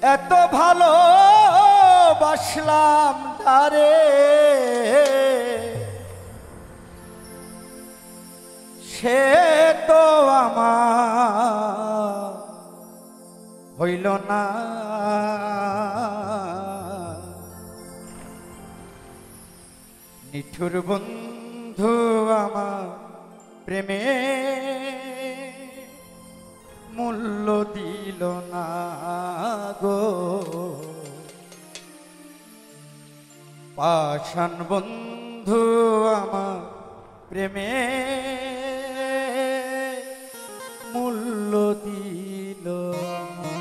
এত ভালো বাসলাম তারে সে তো আমার হইল না। নিঠুর বন্ধু আমার প্রেমে মূল্য দিল না গো। পাষাণ বন্ধু আমার প্রেমে মূল্য দিল না।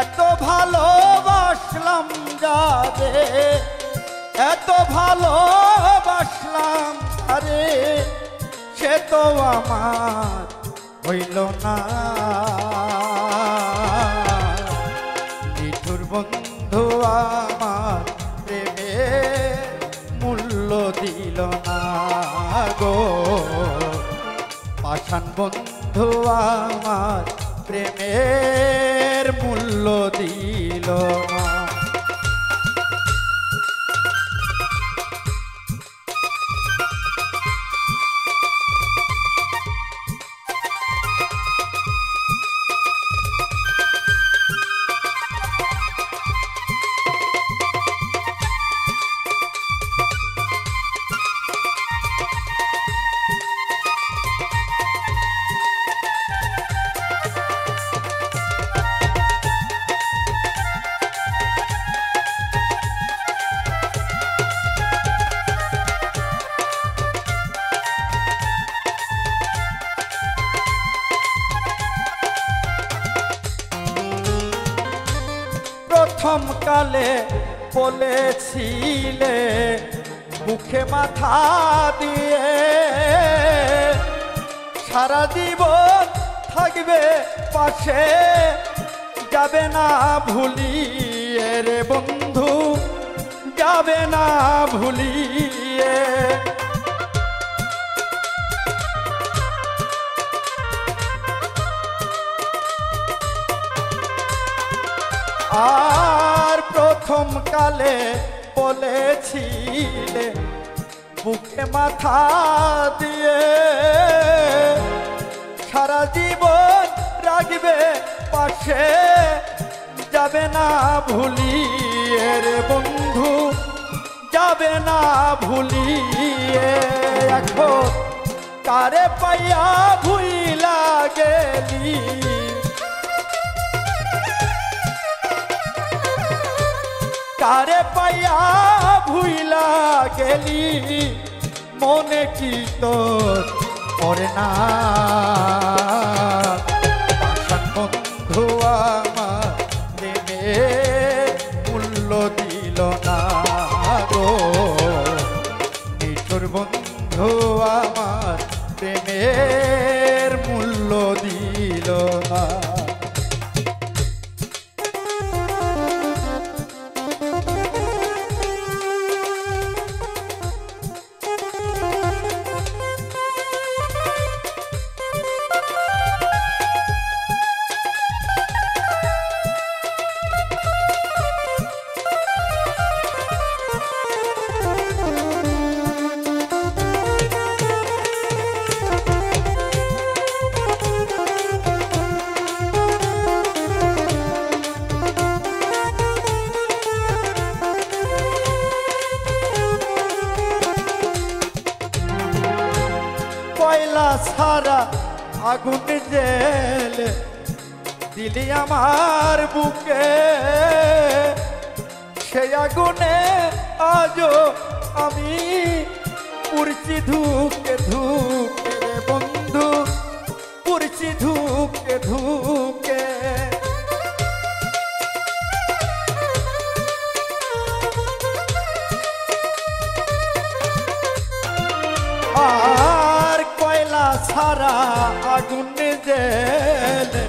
এত ভালোবাসলাম যারে, এত ভালোবাসলাম তারে সে তো আমার হইল না। নিঠুর বন্ধু আমার প্রেমে মূল্য দিল না গো। পাষাণ বন্ধু আমার প্রেমের মূল্য দিল না। প্রথম কালে বলেছিলে মুখে মাথা দিয়ে সারা জীবন থাকবে পাশে, যাবে না ভুলিয়ে রে বন্ধু, যাবে না ভুলিয়ে। আর প্রথম কালে বলেছিলে বুকে মাথা দিয়ে সারা জীবন রাখবে পাশে, যাবে না ভুলিয়ে রে বন্ধু, যাবে না ভুলিয়ে। এখন কারে পাইয়া ভুইলা গেলি, কারে পাইয়া ভুইলা গেলি, মনে কি তোর পড়ে না। পাষাণ বন্ধু আমার প্রেমে মূল্য দিল না গো। নিঠুর বন্ধু আমার প্রেমের মূল্য দিল না। কয়লা ছাড়া আগুন জেলে দিলি আমার বুকে, সেই আগুনে আজও আমি পুরছি ধুকে ধুকে বন্ধু, পুরছি ধুকে ধুকে। আগুন জেলে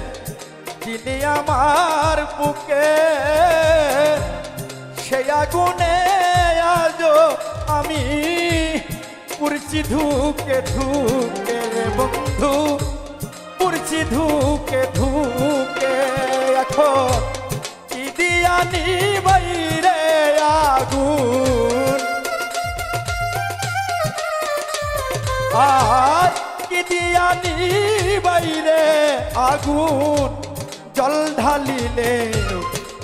দিলি আমার বুকে সেই আগুনে আজো আমি পুরছি ধুকে ধুকে রে বন্ধু পুরছি ধুকে ধুকে এখন কি দিয়ানি বাইরে আগুন আর কি দিয়ানি বাইরে আগুন জল ঢালিলে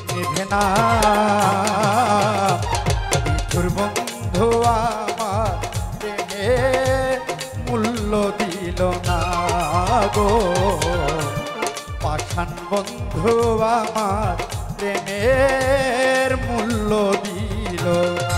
নিভে না তোর বন্ধু আমার প্রেমে মূল্য দিল না গো পাষাণ বন্ধু আমার প্রেমের মূল্য দিল না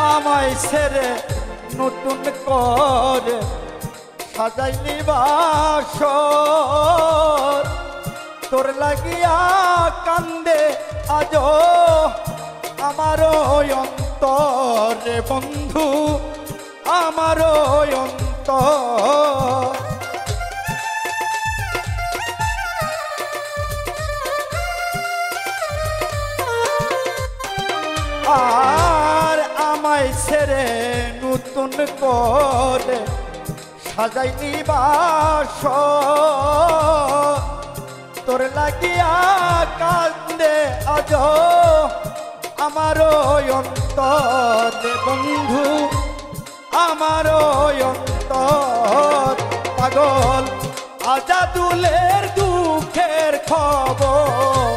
আমায় ছেড়ে নতুন করে সাজাইলি বাসর তোর লাগিয়া কান্দে আজ আমার অন্তর রে বন্ধু আমার অন্তর আর আমায় ছেড়ে নতুন করে সাজাইলি বাসর তোর লাগিয়া কান্দে আজ আমার অন্তর বন্ধু আমার অন্তর পাগল আজাদুলের দুঃখের খবর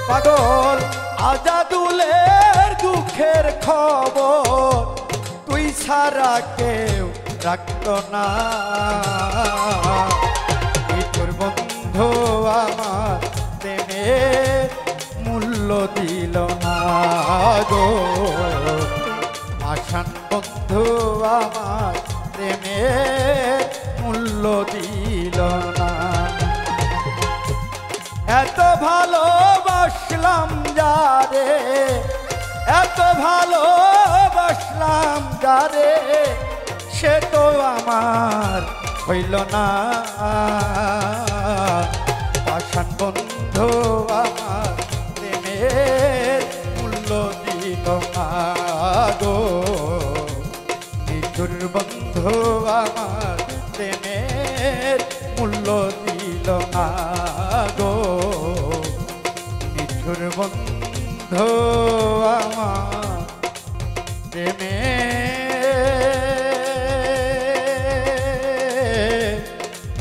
পাগল আজাদুলের দুঃখের খবর তুই ছাড়া কেউ রাখত না তোর বন্ধু আমার প্রেমের মূল্য দিল না গো পাষাণ বন্ধু আমার প্রেমের মূল্য দিল না এত ভালোবাসলাম যারে এত ভালোবাসলাম যারে সে তো আমার হইল না পাষাণ বন্ধু আমার প্রেমের মূল্য দিল না গো নিঠুর বন্ধু আমার প্রেমের মূল্য দিল না গো নিঠুর বন্ধু আমার প্রেমের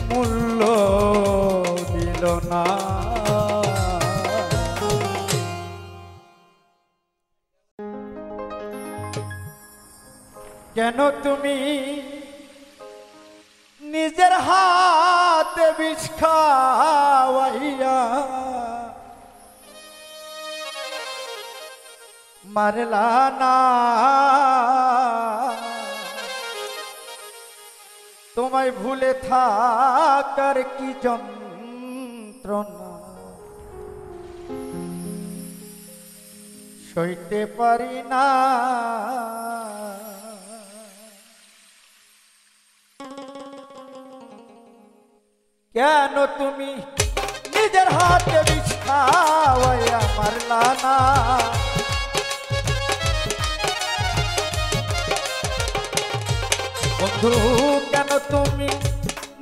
মূল্য দিল না কেন তুমি নিজের হাতে বিষ খাওয়াইয়া মারলা না তোমায় ভুলে থাকার কি যন্ত্রণা সইতে পারি না কেন তুমি নিজের হাতে বিষ খাওয়াইয়া মারলা না বন্ধু কেন তুমি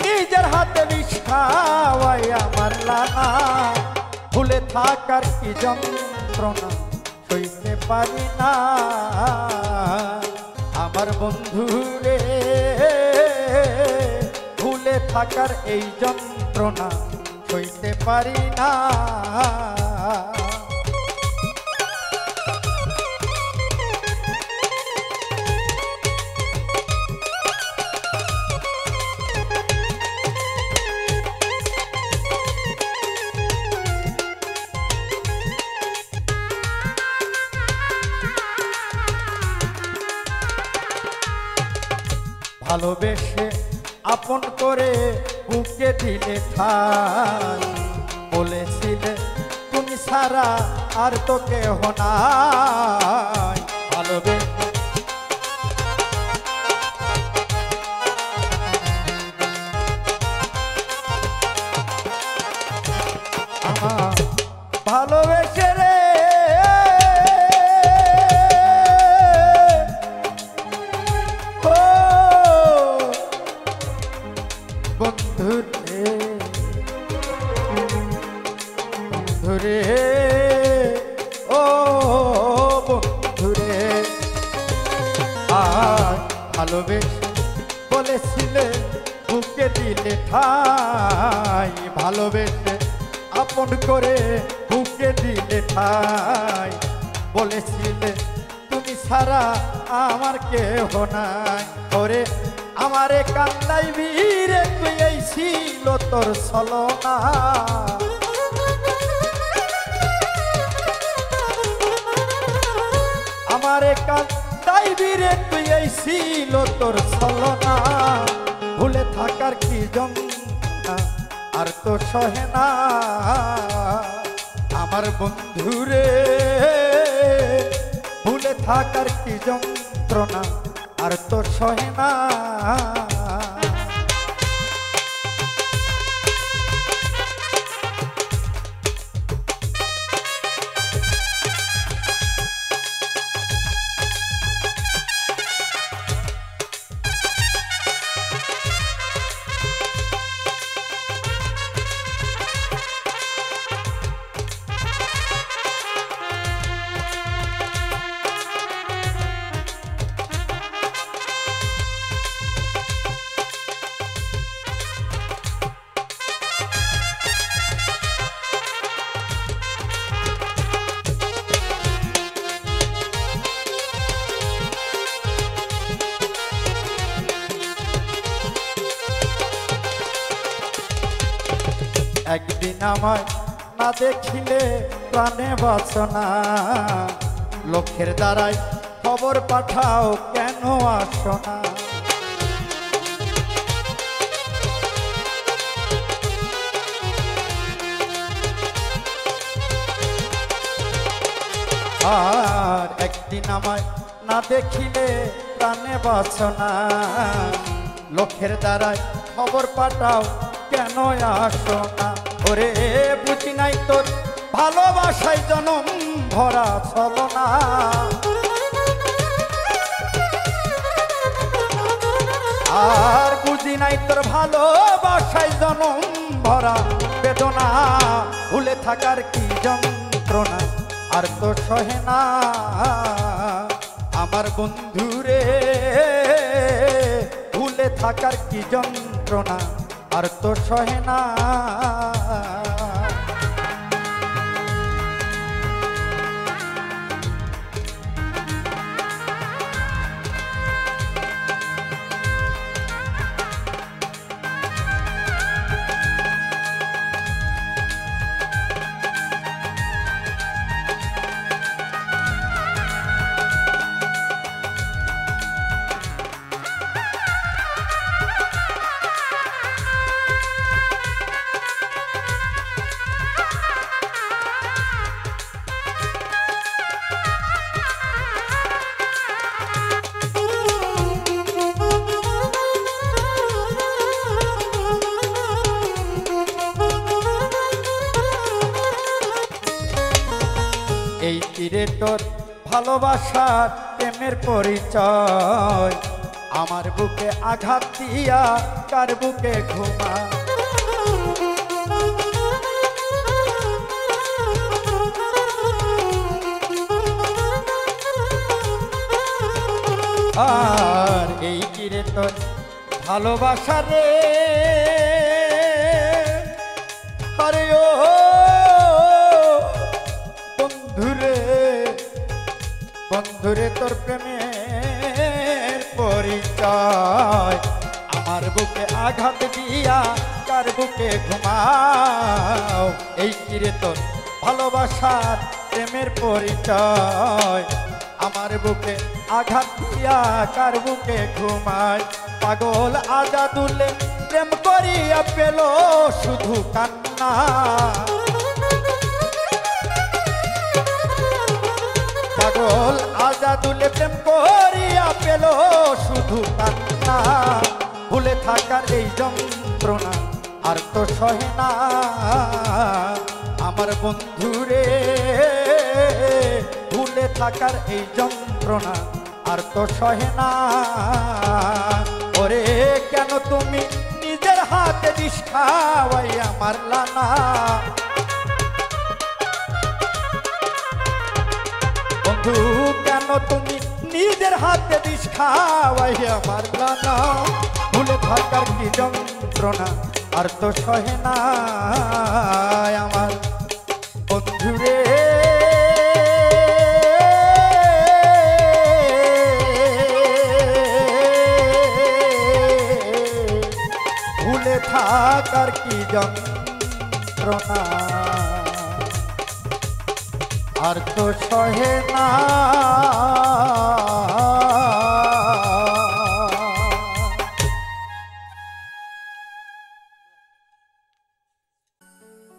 নিজের হাতে বিষ খাওয়াইয়া মারলা না ভুলে থাকার কি যন্ত্রণা সইতে পারি না আমার বন্ধু রে ভুলে থাকার এই যন্ত্রণা সইতে পারি না ভালোবেসে আপন করে বুকে দিলে ঠাই বলেছিলে তুমি ছাড়া আর তো কেহ নাই ভালোবেসে আমার ভালোবেসে রে বন্ধুরে বন্ধুরে ও বন্ধুরে আর ভালোবেসে বলেছিলে বুকে দিলে ঠাই ভালোবেসে আপন করে বুকে দিলে ঠাই বলেছিলে তুমি ছাড়া আমার কেহ নাই ওরে আমারে কান্দাইবি রে তুই এই ছিল তোর ছলনা আমারে কান্দাইবি রে তুই এই ছিল তোর ছলনা ভুলে থাকার কি যন্ত্রণা আর তো সহে না আমার বন্ধুরে ভুলে থাকার কি যন্ত্রণা আর তো সহে না একদিন আমায় না দেখিলে প্রাণে বাসনা লোকের দ্বারাই খবর পাঠাও কেন আসো না আর একদিন আমায় না দেখিলে প্রাণে বাসনা লোকের দ্বারাই খবর পাঠাও কেন আসো না ওরে বুঝি নাই তোর ভালোবাসায় জনম ভরা ছলনা আর বুঝি নাই তোর ভালোবাসায় জনম ভরা বেদনা ভুলে থাকার কি যন্ত্রণা আর তো সহে না আমার বন্ধুরে ভুলে থাকার কি যন্ত্রণা আর তো সহে না এই তীরে তোর ভালোবাসার প্রেমের পরিচয় আমার বুকে আঘাত দিয়া কার বুকে ঘুমা আর এই তীরে তোর ভালোবাসা রে আরে ও বন্ধুরে তোর প্রেমের পরিচয় আমার বুকে আঘাত দিয়া কার বুকে ঘুমাও এই তীরে তোর ভালোবাসার প্রেমের পরিচয় আমার বুকে আঘাত দিয়া কার বুকে ঘুমায় পাগল আজাদুলে প্রেম করিয়া পেল শুধু কান্না পাগল আজাদুলে প্রেম করিয়া পেল শুধু কান্না ভুলে থাকার এই যন্ত্রণা আর তো সহে না আমার বন্ধুরে ভুলে থাকার এই যন্ত্রণা আর তো সহে না ওরে কেন তুমি নিজের হাতে বিষ খাওয়াইয়া মারলা না বন্ধু কেন তুমি নিজের হাতে বিষ খাওয়াইয়া মারলা না ভুলে থাকার কি যন্ত্রণা আর তো সহে না আমার বন্ধুরে ভুলে থাকার কি যন্ত্রণা আর তো সহে না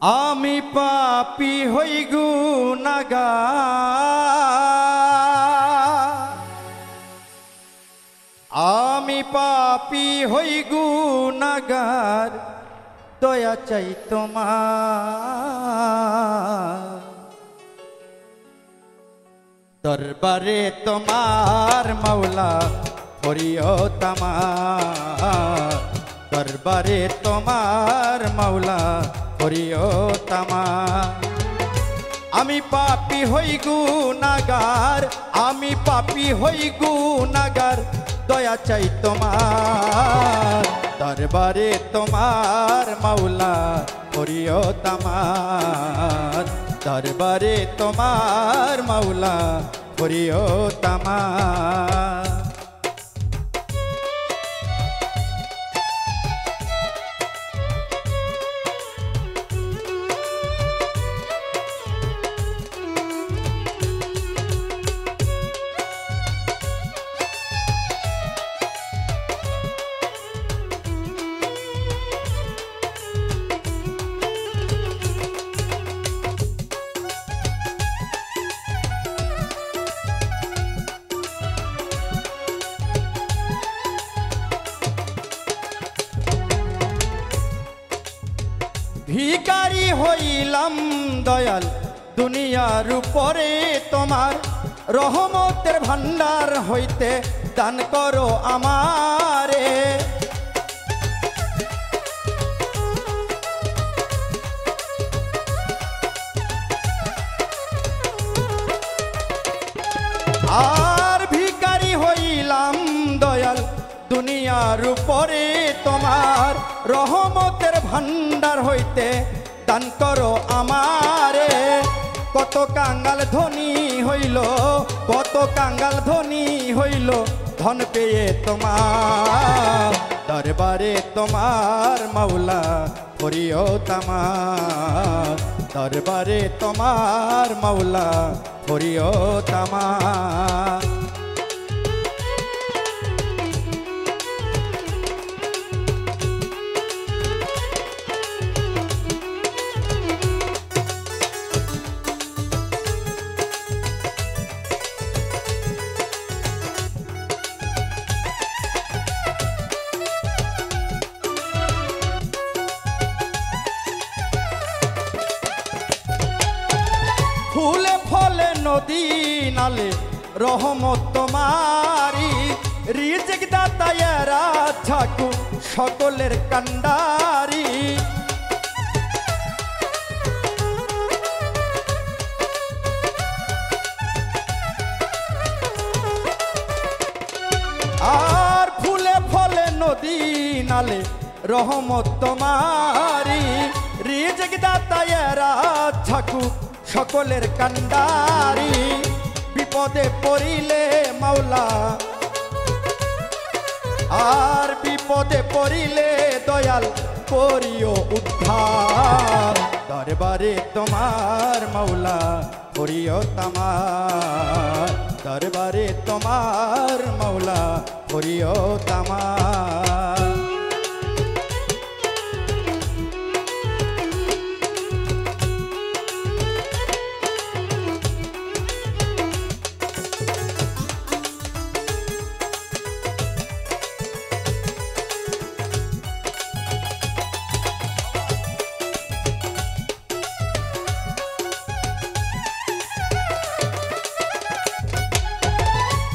আমি পাপী হই গুনাহগার আমি পাপী হই গুনাহগার দয়া চাই তোমার দরবারে তোমার মাওলা ফরিয়াদ আমার দরবারে তোমার মাওলা ফরিয়াদ আমার আমি পাপী হই গুনাহগার আমি পাপী হই গুনাহগার দয়া চাই তোমার দরবারে তোমার মাওলা ফরিয়াদ আমার দরবারে তোমার মাওলা ফরিয়াদ আমার ভিখারি হইলাম দয়াল দুনিয়ার উপরে তোমার রহমতের ভান্ডার হইতে দান করো আমারে আর ভিখারি হইলাম দয়াল দুনিয়ার উপরে তোমার রহমতের ভান্ডার হইতে দান করো আমারে কত কাঙ্গাল ধনী হইল কত কাঙ্গাল ধনী হইল ধন পেয়ে তোমার দরবারে তোমার মাওলা ফরিয়াদ আমার দরবারে তোমার মাওলা ফরিয়াদ আমার ফুলে ফলে নদী নালে রহমত তোমারি রিজিক দাতায়েরা ঠাকুর সকলের কান্ডারি আর ফুলে ফলে নদী নালে রহমত তোমারি রিজিক দাতায়েরা ঠাকুর সকলের কান্ডারি বিপদে পড়িলে মাওলা আর বিপদে পড়িলে দয়াল করিও উদ্ধার দরবারে তোমার মাওলা ফরিয়াদ আমার দরবারে তোমার মৌলা করিও তামার।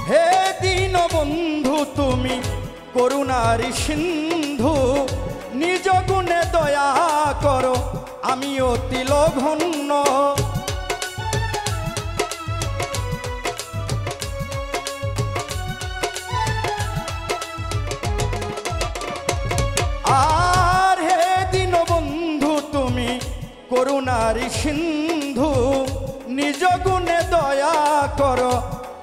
হে দীনবন্ধু তুমি করুণার সিন্ধু, নিজ গুণে দয়া করো আমি অতি লঘন্য। আর হে দীনবন্ধু তুমি করুণার সিন্ধু, নিজ গুণে দয়া করো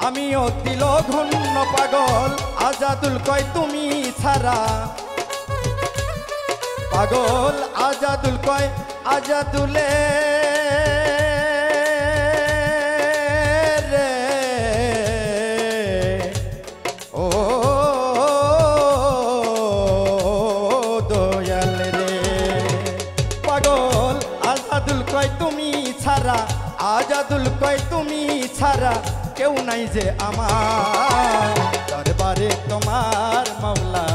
আমি অতি লঘন্য। পাগল আজাদুল কয় তুমি ছাড়া, পাগল আজাদুল কয় আজাদুলে রে ও দয়াল রে। পাগল আজাদুল কয় তুমি ছাড়া, আজাদুল কয় তুমি ছাড়া কেউ নাই যে আমার। দরবারে তোমার মৌলা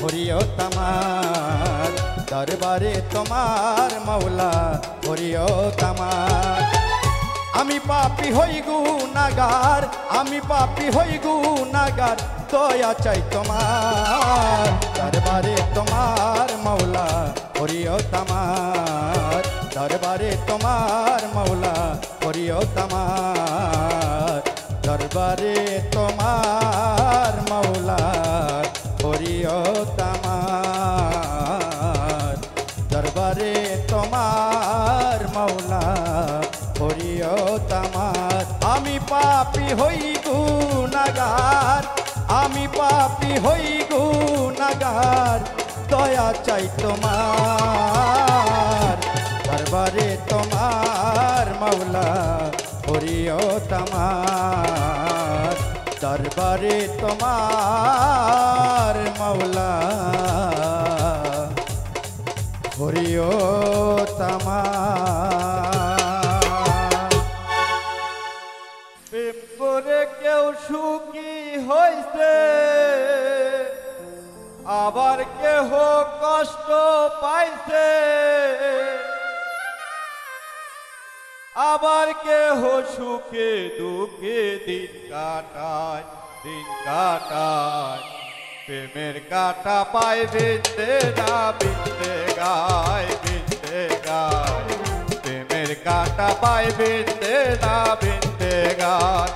হরিও তামার, দরবারে তোমার মৌলা হরিও তামার। আমি পাপী হই গুনাহগার, আমি পাপী হই গুনাহগার, দয়া চাই তোমার। দরবারে তোমার মৌলা হরিও তামার, দরবারে তোমার মৌলা হরিও তামার। দরবারে তোমার মৌলা হরিও তামার, দরবারে তোমার মৌলা হরিও তামার। আমি পাপী হই গুনাহগার, আমি পাপী হই গুনাহগার, দয়া চাই তোমার। দরবারে তোমার মৌলা হরিও তামার, দরবারে তোমার মৌলা হরিও তামার। প্রেম করে কেউ সুখী হইছে, আবার কেহ কষ্ট পাইছে, আবার কেহ সুখে দুঃখে দিন কাটায়, দিন কাটায়। প্রেমের কাটা পায় বিন্দে না বিন্দে গায়, বিন্দে গায়। প্রেমের কাটা পায় বিন্দে না বিন্দে গায়।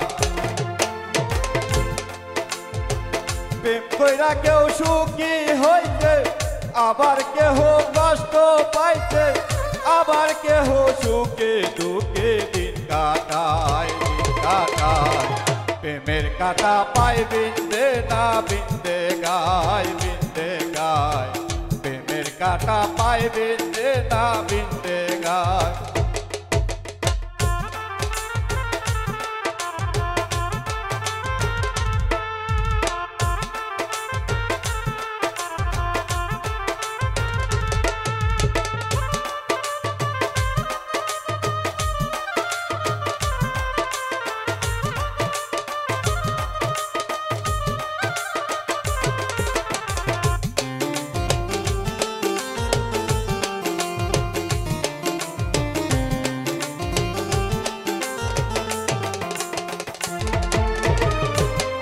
প্রেম কইরা কেউ সুখী হইছে, আবার কেহ কষ্ট পাইছে, আবার কেহ সুখে দুঃখে দিন কাটায়, দিন কাটায়। প্রেমের কাটা পায় বিন্দে না বিন্দে গায়, বিন্দে গায়। প্রেমের কাটা পায় বিন্দে না বিন্দে গায়।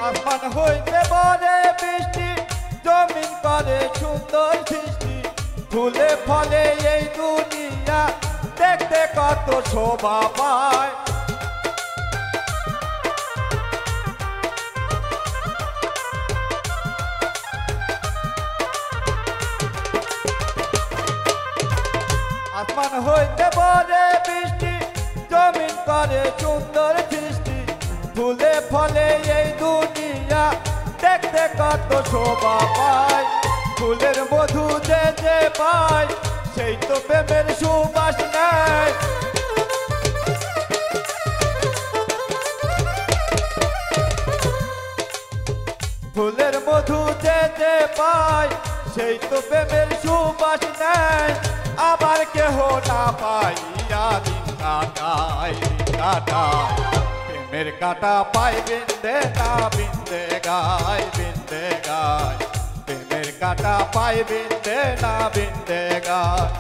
আসমান হইতে বলে বৃষ্টি, জমিন করে সুন্দর সৃষ্টি। ফুলে ফলে এই দুনিয়া দেখতে কত শোভা পায়। আসমান হইতে বলে বৃষ্টি, জমিন করে সুন্দর সৃষ্টি। ফুলে ফলে এই দুনিয়া দেখতে কত শোভা পায়। ফুলের মধু যে যে পায়, সেই তো প্রেমের সুবাস নেয়। ফুলের মধু যেতে পায় সেই তো প্রেমের সুবাস নেয় আবার কেহ না পাইয়া দিন কাটায় প্রেমের কাটা পাই বিন্দে না বিন্দে গায় প্রেমের কাটা পাই বিন্দে না বিন্দে গায়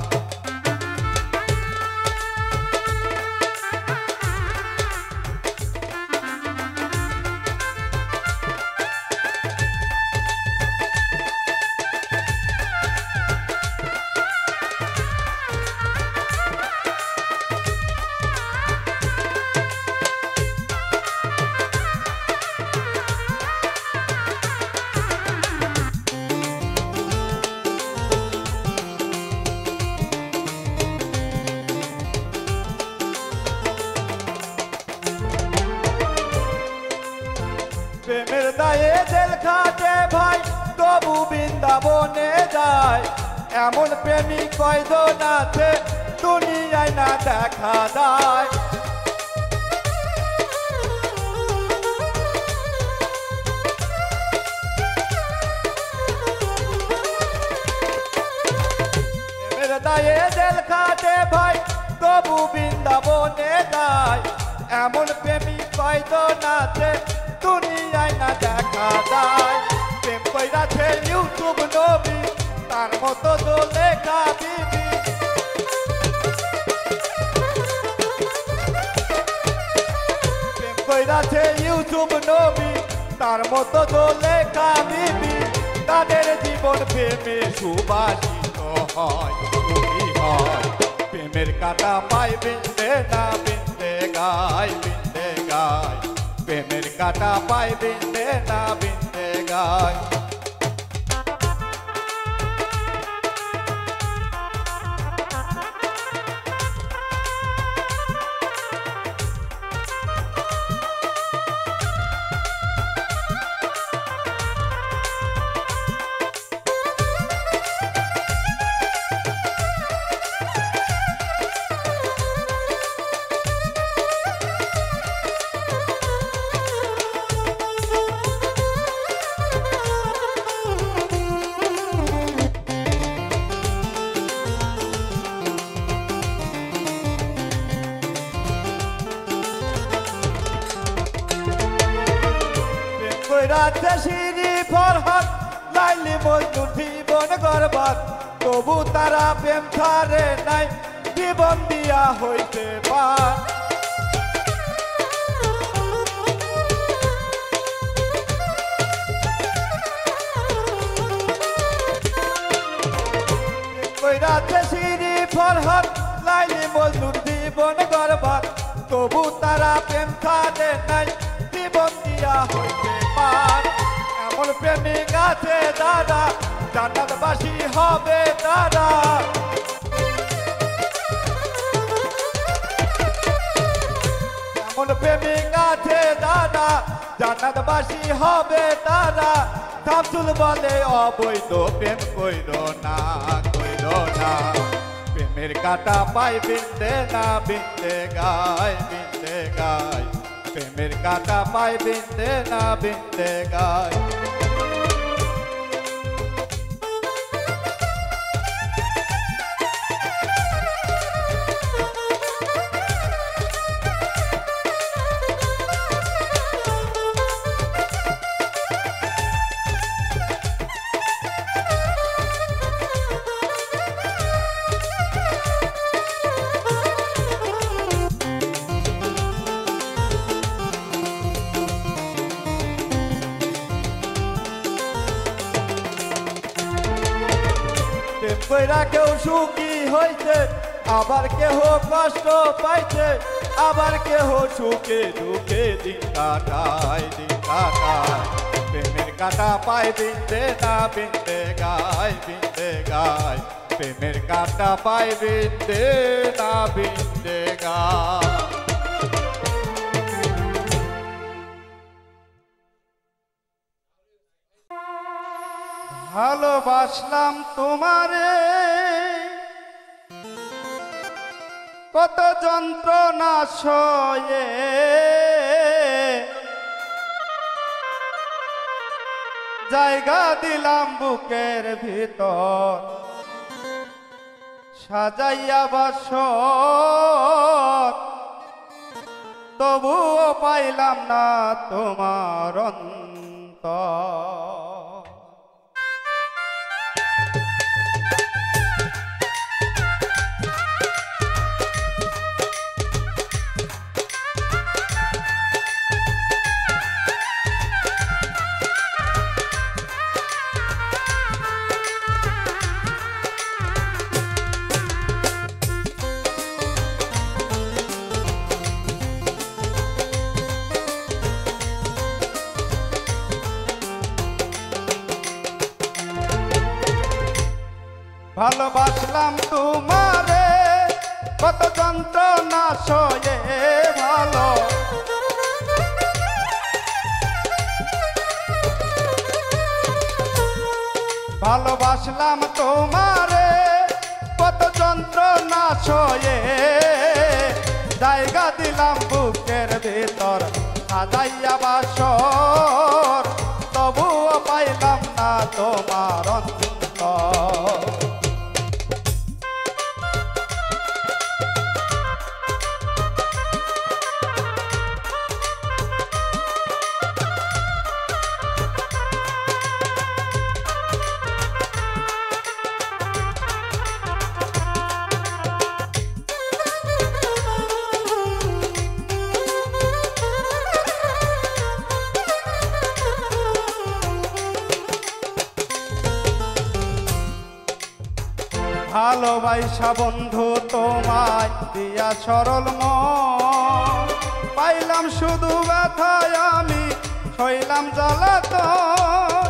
প্রেমের দায়ে জেল খাটে ভাই তবু বৃন্দাবনে যায় এমন প্রেমিক কয়জন আছে দুনিয়ায় না দেখা যায় প্রেমের দায়ে জেল খাটে ভাই তবু বৃন্দাবনে যায় এমন প্রেমিক কয়জন আছে দুনিয়ায় না দেখা যায় প্রেম কইরাছে ইউটিউব নবী তার মতো লেখা বিবি প্রেম কইরাছে ইউটিউব নবী তার মতো লেখা বিবি তাদের জীবন প্রেমে সুবাসিত হয় প্রেমের কাটা পাই বিন্দে না বিন্দে গায় প্রেমের কাটা পাই বিন্দে না বিন্দে গায় রাতে সিঁড়ি ফরহাদ লাইলি মজনুর জীবন গরবাদ তবু তারা প্রেম ছাড়ে নাই জীবন দিয়া হইতে পার রাতে সিঁড়ি ফরহাদ লাইলি মজনুর জীবন গরবাদ তবু তারা প্রেম ছাড়ে নাই জীবন দিয়া হইতে পার এমন প্রেমিক আছে দাদা জান্নাতবাসী হবে তারা এমন প্রেমিক আছে দাদা জান্নাতবাসী হবে তারা শামসুল বলে অবৈধ প্রেম কইর না প্রেমের কাটা পাই বিন্দে না বিন্দে গায় প্রেমের কাটা পাই বিন্দে না বিন্দে গায় কইরা কেউ সুখী হইছে আবার কেহ কষ্ট পাইছে আবার কেহ সুখে দুঃখে দিন কাটায় প্রেমের কাটা পাই বিন্দে না বিন্দে গায় প্রেমের কাটা পাই বিন্দে না বিন্দে গায় ভালোবাসলাম তোমারে কত যন্ত্রণা সয়ে জায়গা দিলাম বুকের ভিতর সাজাইয়া বাসর তবুও পাইলাম না তোমার অন্তর। ভালোবাসলাম তোমারে কত যন্ত্রণা সয়ে ভালো ভালোবাসলাম তোমারে কত যন্ত্রণা সয়ে জায়গা দিলাম বুকের ভিতর সাজাইয়া বাসর তবুও পাইলাম না তোমার অন্তর। ভালোবাসা বন্ধু তোমায় দিয়া সরল মন পাইলাম শুধু ব্যথায় আমি সইলাম জ্বালাতন।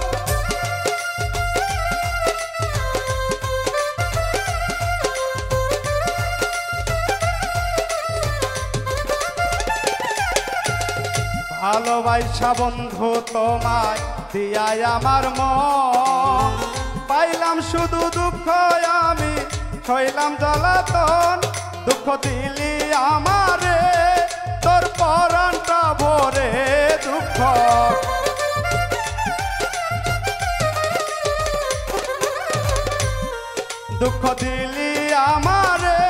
ভালোবাসা বন্ধু তোমায় দিয়াই আমার মন পাইলাম শুধু দুঃখ আমি সইলাম জ্বালাতন। দুঃখ দিলি আমারে তোর পরাণটা ভরে দুঃখ দুঃখ দিলি আমারে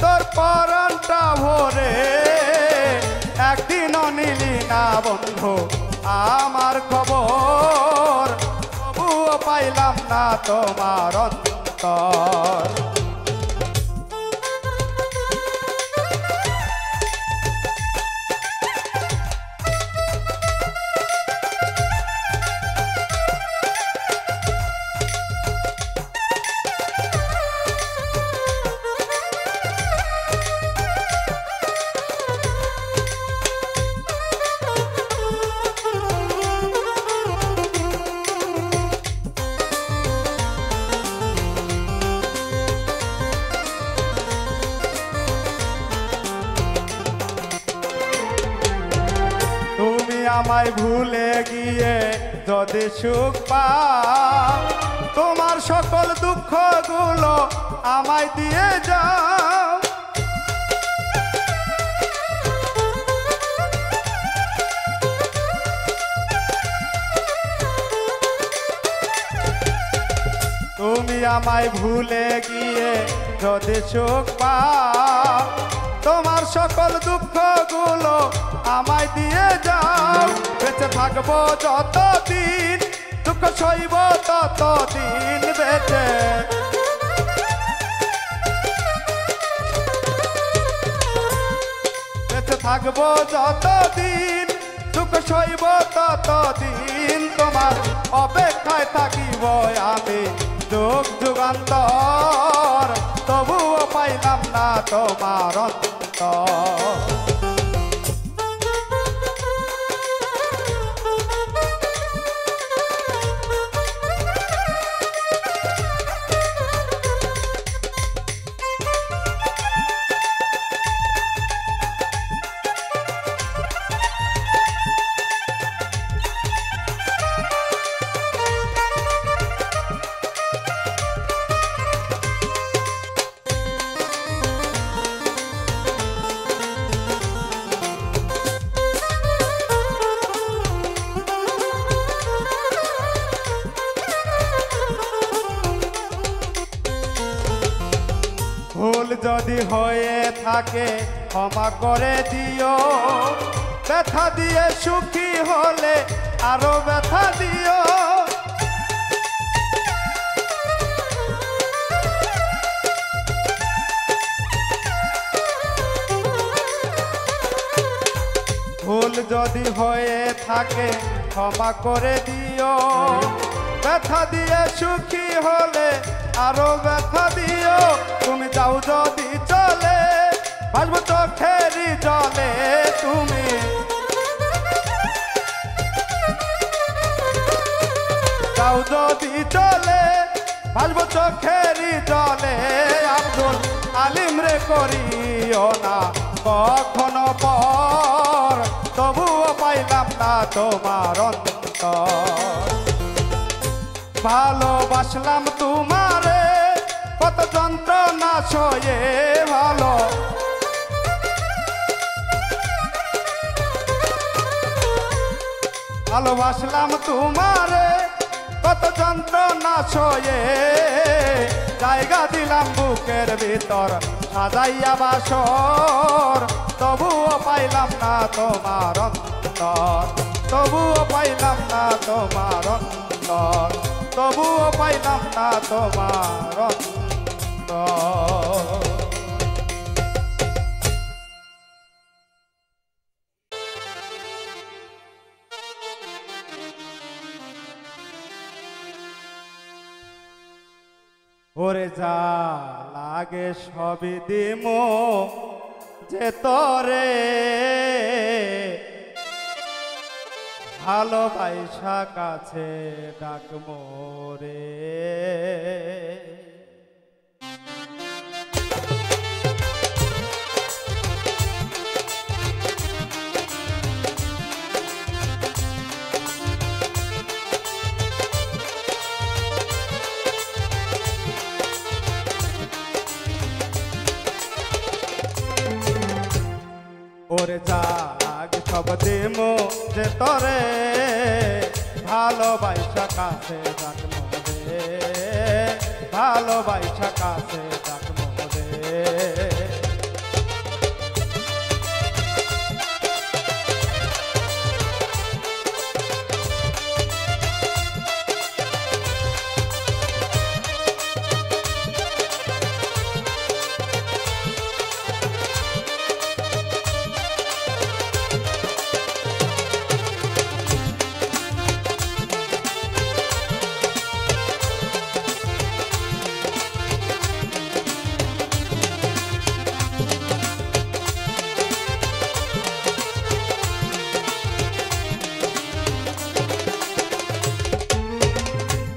তোর পরাণটা ভরে একদিনও নিলি না বন্ধু আমার খবর তবুও পাইলাম না তোমার অন্তর। আমায় ভুলে গিয়ে যদি সুখ পাও তোমার সকল দুঃখগুলো আমায় দিয়ে যাও। তুমি আমায় ভুলে গিয়ে যদি সুখ পাও তোমার সকল দুঃখগুলো আমায় দিয়ে যাও। বেঁচে থাকবো যতদিন দুঃখ সইব ততদিন বেঁচে বেঁচে থাকবো যতদিন দুঃখ সইব ততদিন তোমার অপেক্ষায় থাকিব আমি যুগ যুগান্তর তবুও পাইলাম না তোমার অন্তর। যদি হয়ে থাকে ক্ষমা করে দিও, ব্যথা দিয়ে সুখী হলে আরো ব্যথা দিও। ভুল যদি হয়ে থাকে ক্ষমা করে দিও, ব্যথা দিয়ে সুখী হলে আরো ব্যথা দিও। তুমি যাও যদি চলে ভাসবো চোখেরই জলে, তুমি যাও যদি চলে ভাসবো চোখেরই জলে। আব্দুল আলিম রে করিও না কখনো পর, তবুও পাইলাম না তোমার অন্তর। ভালোবাসলাম তোমারে কত যন্ত্রণা সয়ে, ভালো ভালোবাসলাম তোমারে কত যন্ত্রণা সয়ে। জায়গা দিলাম বুকের ভিতর সাজাইয়া বাসর, তবুও পাইলাম না তোমার অন্তর, তবুও পাইলাম না তোমার অন্তর, তবুও পাইলাম না তোমার অন্তর। ওরে যা লাগে সবই দিমো যে তরে, ভালোবাসা কাছে ডাকমো রে। ওরে যা লাগে সব দিমো যে তরে, ভালোবাসা কাছে ডাকমো রে, ভালোবাসা কাছে ডাকমো রে।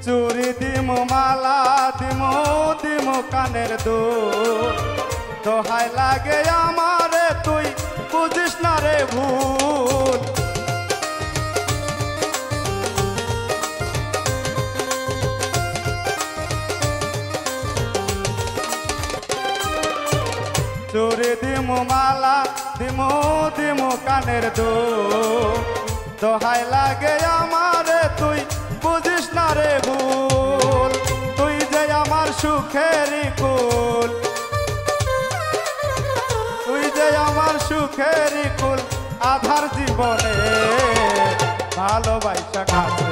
চুরি দিমু মালা দিমু দিমু কানের দুল, দোহাই লাগে আমারে তুই বুঝিস না রে ভুল। চুরি দিমু মালা দিমু দিমু কানের দুল, দোহাই লাগে আমারে তুই বুঝিস না রে ভুল। তুই যে আমার সুখেরই কুল, তুই যে আমার সুখেরই কুল, আধার জীবনে ভালোবাসা কাছে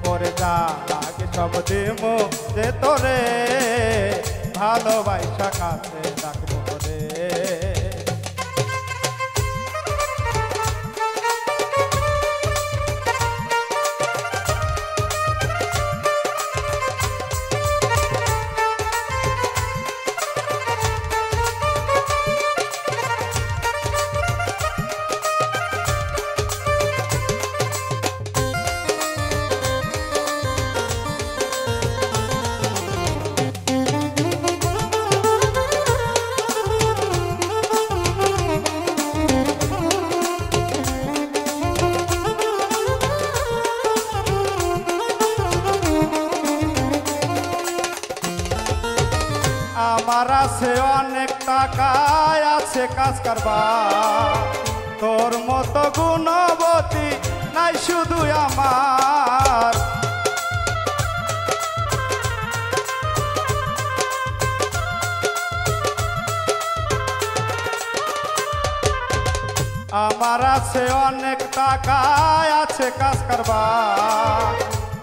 করে যা লাগে সব দিমো যে তোরে, ভালোবাসা কাছে ডাকবো রে। আমার আছে অনেক টাকা, আছে কাজ কারবার, তোর মতো গুণবতী নাই শুধু আমার। আমার আছে অনেক টাকা, আছে কাজ কারবার,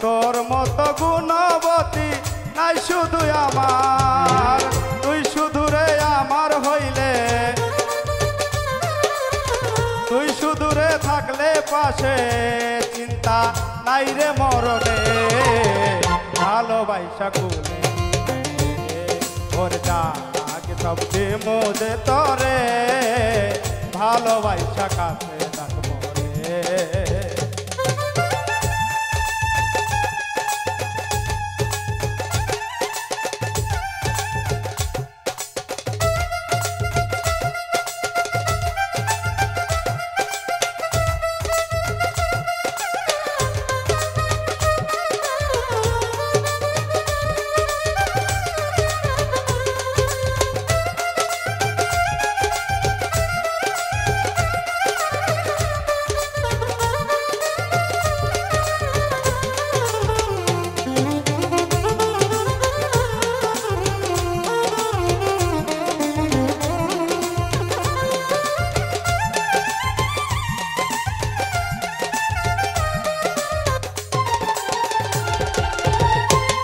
তোর মতো গুণবতী নাই শুধু আমার। তুই শুধু রে আমার হইলে, তুই শুধু রে থাকলে পাশে, চিন্তা নাই রে মরণে। ভালোবাসা কুলে ওর ডাক সব মোদে তরে, ভালোবাসা কাছে ডাকবো রে।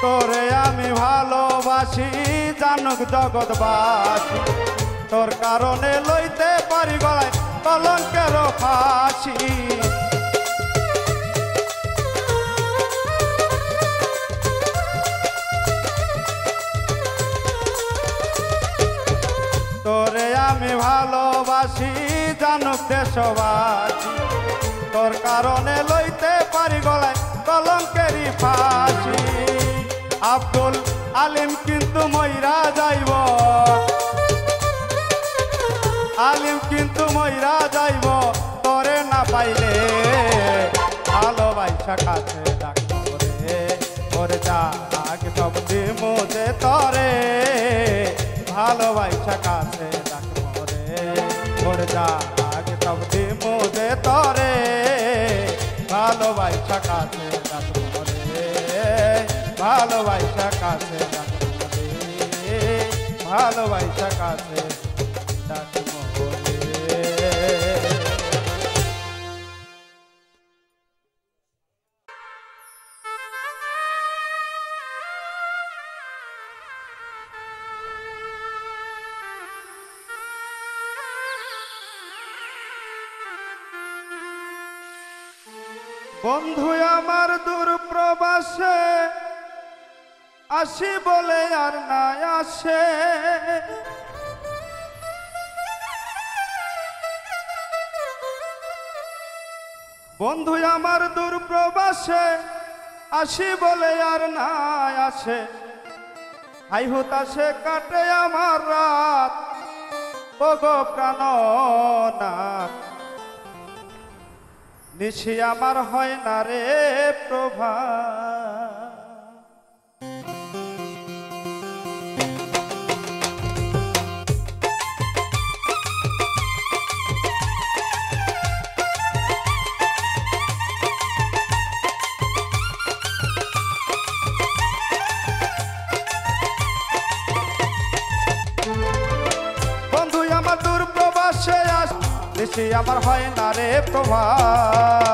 তোরে আমি ভালোবাসি জানুক জগৎবাসী, তোর কারণে লইতে পারি গলায় কলঙ্কের ফাঁসি। তোরে আমি ভালোবাসি জানুক দেশবাসী, তোর কারণে লইতে পারি গলায় কলঙ্কেরই ফাঁসি। আব্দুল আলিম কিন্তু মইরা যাইব, আলিম কিন্তু মইরা যাইব তোরে না পাইলে। ভালোবাসা কাছে ডাকবো রে, ওরে ডাক সব মোদে তরে, ভালোবাসা কাছে ডাকবো রে, ওরে ডাক সব মোদে তরে, ভালোবাসা কাছে ডাকবো রে, ভালোবাসা কাছে ডাকবো রে, ভালোবাসা কাছে ডাকবো রে। বন্ধু আমার দূর প্রবাসে আসি বলে আর না আসে, বন্ধু আমার দূর প্রবাসে আসি বলে আর না আসে। হাই হুতাশে কাটে আমার রাত, ও গো প্রাণনাথ, নিশি আমার হয় না রে প্রভাত। বন্ধু আমার দূর প্রবাসে আস, নিশি আমার হয় না রে প্রভাত।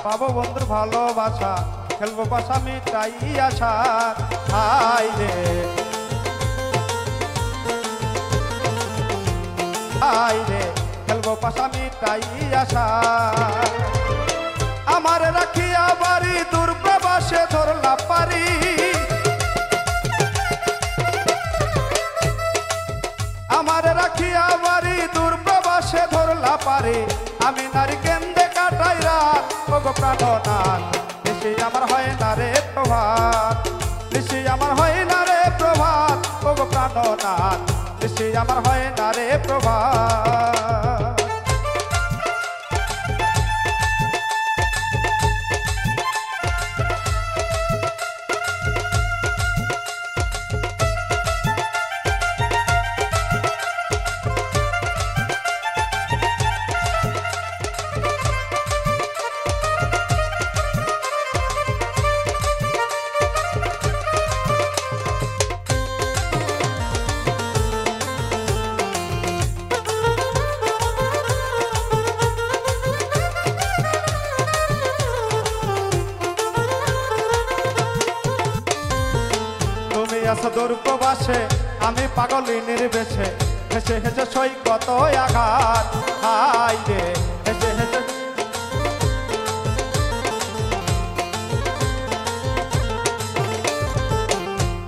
পাবো বন্ধুর ভালোবাসা, খেলবো বাসা মিটাই আশা। হাই রে হাই রে, খেলবো বাসা মিটাই আশা। আমার রাখিয়া বাড়ি দূর প্রবাসে ধরলা পারি, আমার রাখিয়া বাড়ি দূর প্রবাসে ধরলা পারি। আমি নারী কেন্দ্রে কাটাই রাত, ও গো প্রাণনাথ, নিশি আমার হয় না রে প্রভাত, নিশি আমার হয় না রে প্রভাত, ও গো প্রাণনাথ, নিশি আমার হয় না রে প্রভাত। আছো দূর প্রবাসে আমি পাগলি নির্বেশে হেসে হেসে সই কত আঘাত হাই রে হেসে হেসে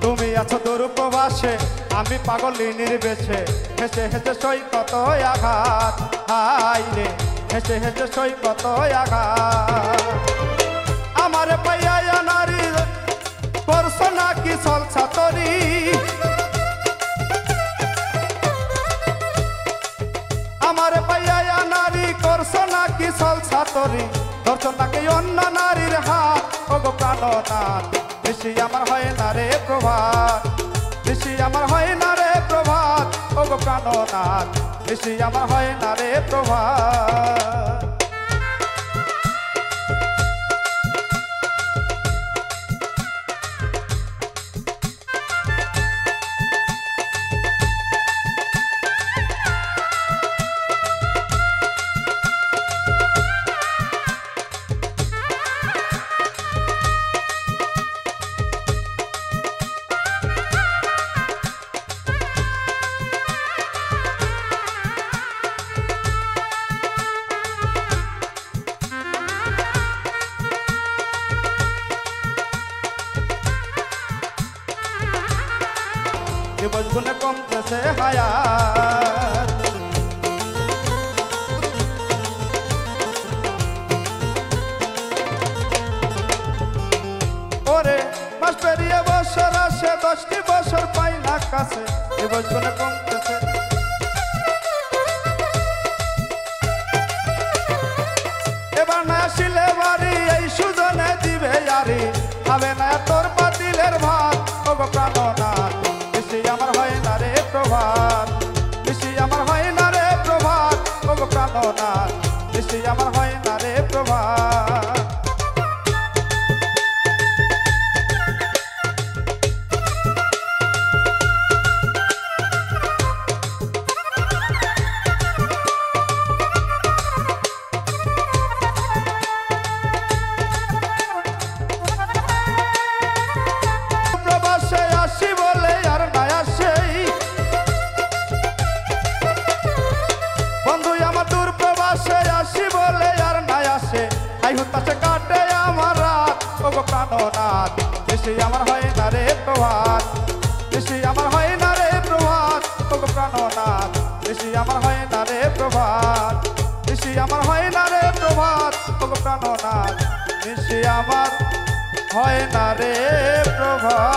তুমি আছো দূর প্রবাসে আমি পাগলি নির্বেশে হেসে হেসে সই কত আঘাত হাই রে হেসে হেসে সই কত আঘাত আমারে পাইয়া নারী করছো নাকি চলছা তরি আমারে পাইয়া নারী করছো নাকি চলছা তরি ধরছো নাকি অন্য নারীর হাত ওগো প্রাণনাথ বেশি আমার হয় না রে প্রভাত বেশি আমার হয় না রে প্রভাত ওগো প্রাণনাথ বেশি আমার হয় না রে প্রভাত দিবস গুনে কমতেছে হায়াত ওরে মাস পেরিয়ে বছর আসে 10টি বছর পাই না কাছে দিবস গুনে কমতেছে এবার না আসিলে বাড়ি এই সুজনে দিবে আরে হবে না তোর বাতিলের ভাত ওগো প্রাণনাথ বেশি আমার হয় না রে প্রভাত বেশি আমার হয় না রে প্রভাত ওগো প্রাণনাথ বেশি আমার হয় না রে প্রভাত প্রবাসে আসি বলে আর না আসে বন্ধু আমার দূর প্রবাসে আসি বলে আর না আসে আই হুতাছে কাটে আমার রাত ওগো প্রাণনাথ বেশি আমার হয় না রে প্রভাত বেশি আমার হয় না রে প্রভাত ওগো প্রাণনাথ বেশি আমার হয় না রে প্রভাত বেশি আমার হয় না রে প্রভাত ওগো প্রাণনাথ বেশি আমার হয় না রে প্রভাত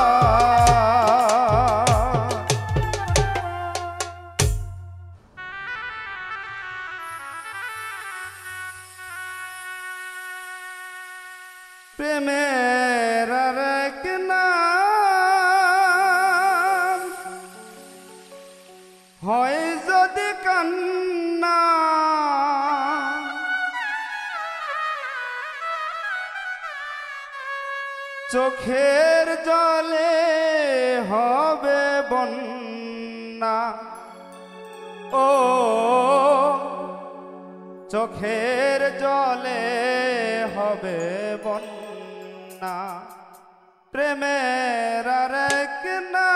প্রেমের আর এক নাম হয় যদি কান্না চোখের জলে হবে বন্যা ও চোখের জলে হবে বন্যা প্রেমের আর এক নাম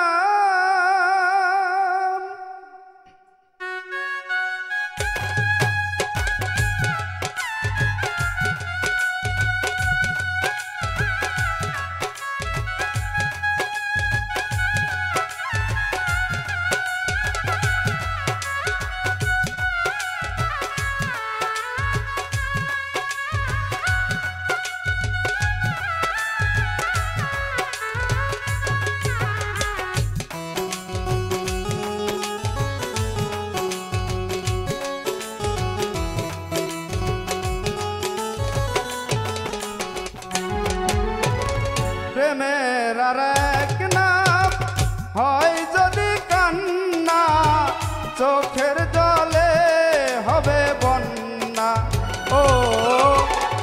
প্রেমের আর এক নাম হয় যদি কান্না চোখের জলে হবে বন্যা ও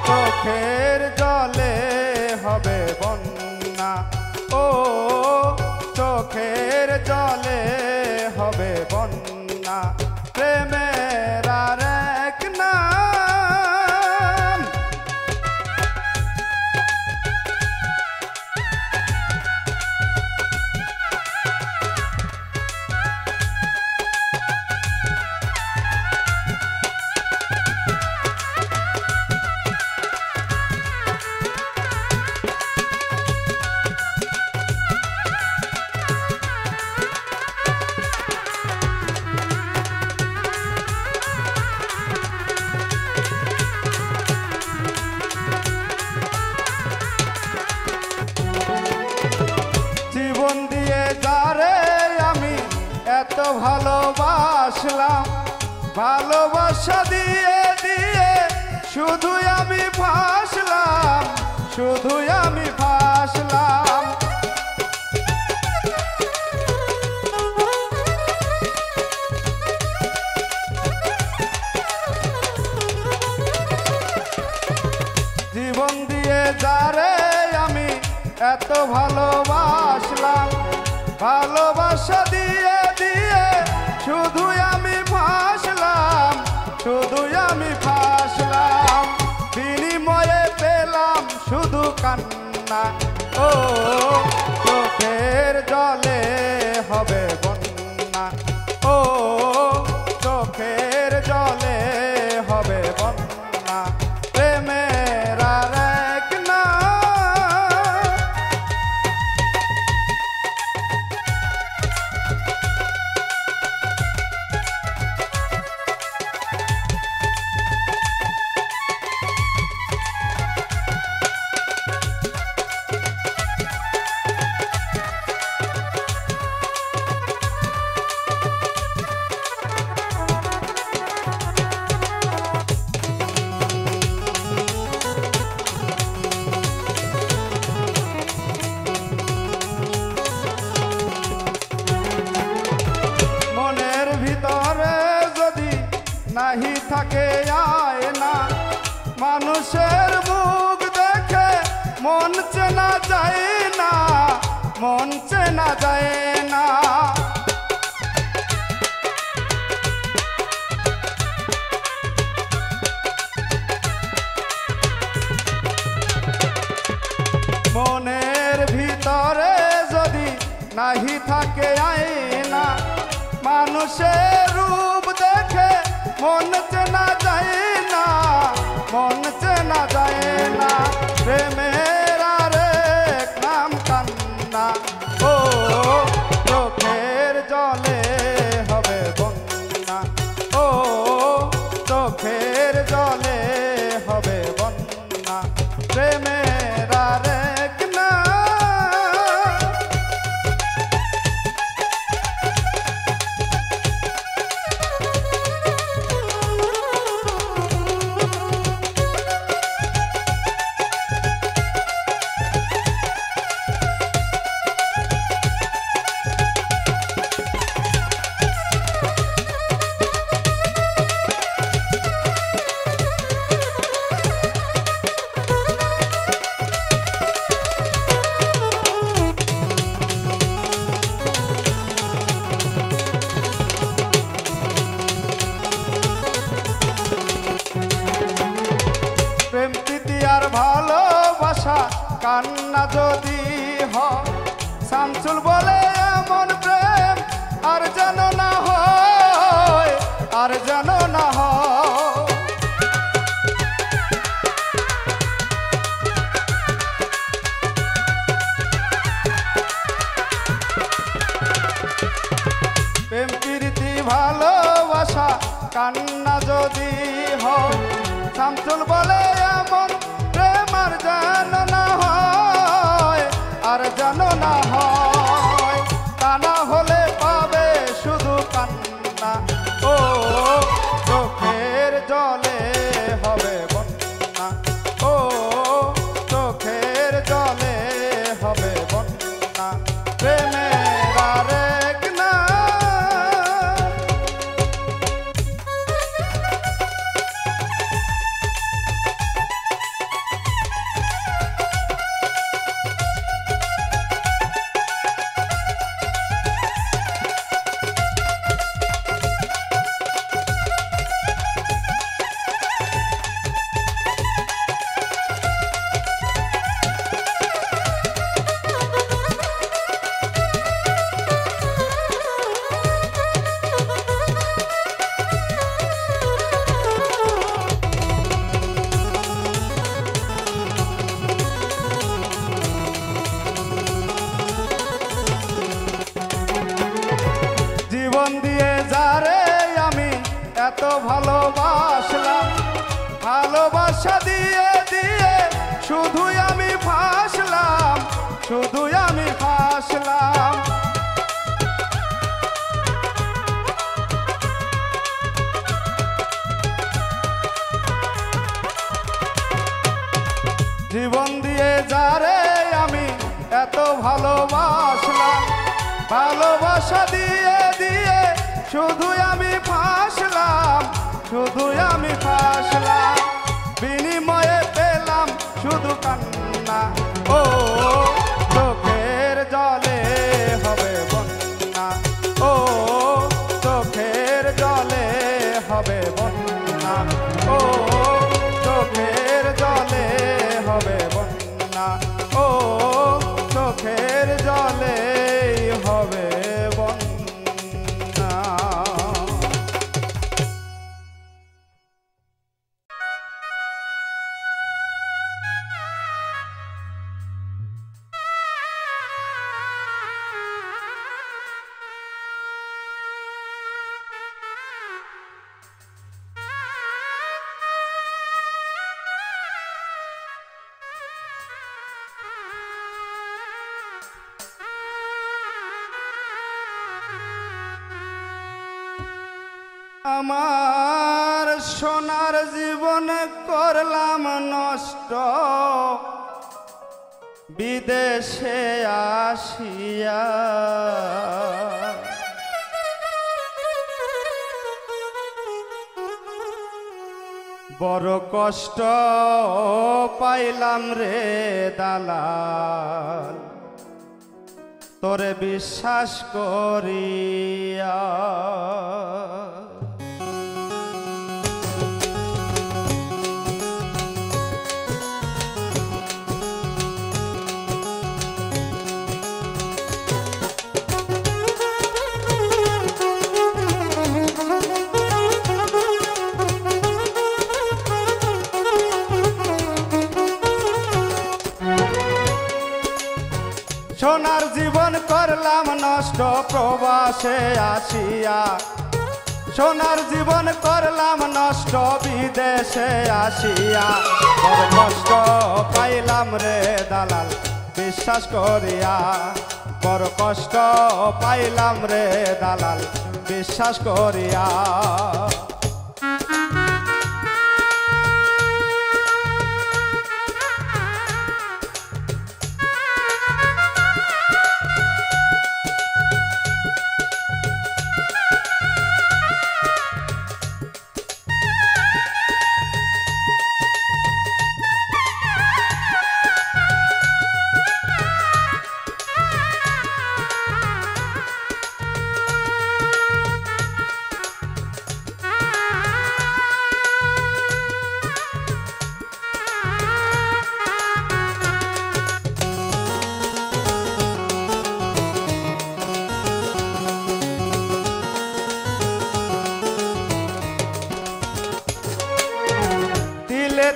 চোখের জলে হবে বন্যা ও চোখের জলে হবে বন্যা প্রেমের আর এক নাম ভালোবাসলাম ভালোবাসা দিয়ে দিয়ে শুধুই আমি ফাঁসলাম শুধুই আমি ফাঁসলাম জীবন দিয়ে যারে আমি এত ভালোবাসলাম ভালোবাসা দিয়ে দিয়ে শুধুই আমি ফাঁসলাম শুধুই আমি ফাঁসলাম বিনিময়ে পেলাম শুধু কান্না ও চোখের জলে হবে বন্যা ও চোখের জলে হবে বন্যা প্রেমের আর এক না নাহি থাকে আয়না মানুষের মুখ দেখে মন চেনা যায় না মন চেনা যায় না মনের ভিতরে যদি নাহি থাকে আয়না মানুষের রূপ দেখে মন চেনা যায় না মন চেনা যায় না প্রেমের আরেক নাম কান্না ও চোখের জলে হবে বন্যা ও চোখের জলে হবে বন্যা প্রেমের আরেক না আর ভালোবাসা কান্না যদি হয় শামসুল বলে এমন প্রেম আর যেন না হয় আর যেন না হয় প্রেম প্রীতি ভালোবাসা কান্না যদি হয় শামসুল বলে এমন প্রেম আর যেন না হয় আর যেন না হয় তা না হলে পাবে শুধু কান্না ও চোখের জলে হবে বন্যা ও চোখের জলে হবে বন্যা প্রেমের আরেক না জীবন দিয়ে যারে আমি এত ভালোবাসলাম ভালোবাসা দিয়ে দিয়ে শুধুই আমি ফাঁসলাম শুধুই আমি ফাঁসলাম ভালোবাসলাম, ভালোবাসা দিয়ে দিয়ে শুধুই আমি ফাঁসলাম, শুধুই আমি ফাঁসলাম, বিনিময়ে পেলাম শুধু কান্না। ও চোখের জলে হবে বন্যা, ও চোখের জলে হবে বন্যা, ও চোখের জলে হবে বন্যা, ও চোখের জলে হবে বন্যা। আমার সোনার জীবন করলাম নষ্ট, বিদেশে আসিয়া বড় কষ্ট পাইলাম রে দালাল, তোরে বিশ্বাস করিয়া। সোনার জীবন করলাম নষ্ট প্রবাসে আসিয়া, সোনার জীবন করলাম নষ্ট বিদেশে আসিয়া, বড় কষ্ট পাইলাম রে দালাল বিশ্বাস করিয়া, বড় কষ্ট পাইলাম রে দালাল বিশ্বাস করিয়া।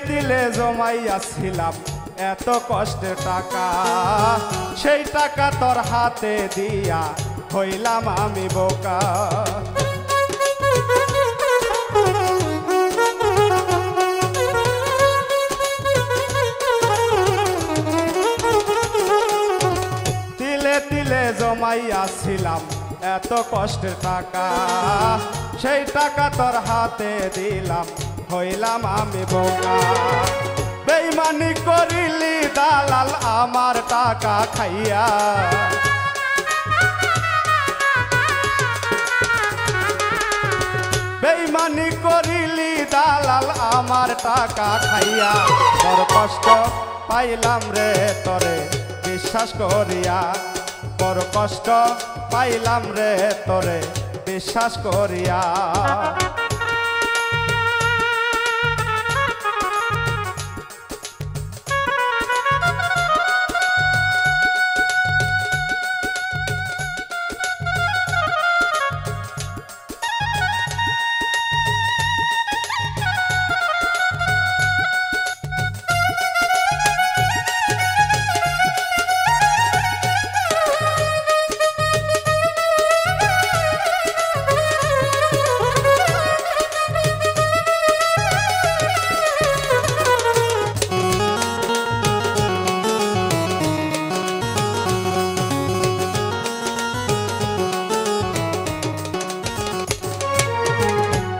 তিলে জমাইয়াছিলাম এত কষ্টের টাকা, সেই টাকা তোর হাতে দিয়া হইলাম আমি বোকা। তিলে তিলে জমাইয়াছিলাম এত কষ্টের টাকা, সেই টাকা তোর হাতে দিলাম হইলাম আমি বোকা। বেইমানি করিলি দালাল আমার টাকা খাইয়া, বেইমানি করিলি দালাল আমার টাকা খাইয়া, বড় কষ্ট পাইলাম রে তোরে বিশ্বাস করিয়া, বড় কষ্ট পাইলাম রে তোরে বিশ্বাস করিয়া।